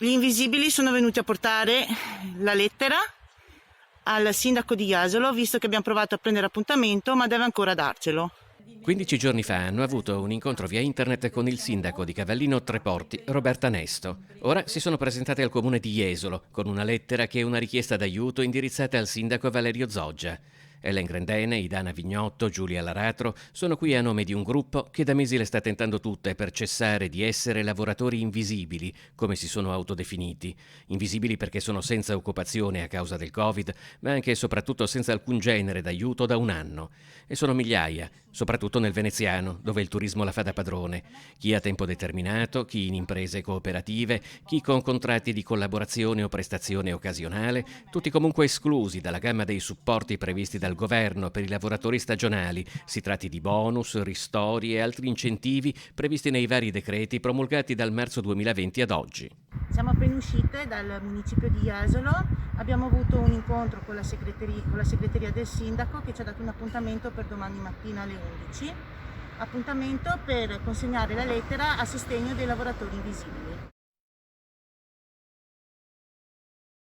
Gli invisibili sono venuti a portare la lettera al sindaco di Jesolo, visto che abbiamo provato a prendere appuntamento, ma deve ancora darcelo. 15 giorni fa hanno avuto un incontro via internet con il sindaco di Cavallino Treporti, Roberta Nesto. Ora si sono presentate al comune di Jesolo con una lettera che è una richiesta d'aiuto indirizzata al sindaco Valerio Zoggia. Ellen Grendene, Idana Vignotto, Giulia Laratro sono qui a nome di un gruppo che da mesi le sta tentando tutte per cessare di essere lavoratori invisibili, come si sono autodefiniti. Invisibili perché sono senza occupazione a causa del Covid, ma anche e soprattutto senza alcun genere d'aiuto da un anno. E sono migliaia, soprattutto nel veneziano, dove il turismo la fa da padrone. Chi a tempo determinato, chi in imprese cooperative, chi con contratti di collaborazione o prestazione occasionale, tutti comunque esclusi dalla gamma dei supporti previsti dal governo per i lavoratori stagionali, si tratti di bonus, ristori e altri incentivi previsti nei vari decreti promulgati dal marzo 2020 ad oggi. Siamo appena uscite dal municipio di Jesolo, abbiamo avuto un incontro con la segreteria del sindaco che ci ha dato un appuntamento per domani mattina alle 11, appuntamento per consegnare la lettera a sostegno dei lavoratori invisibili.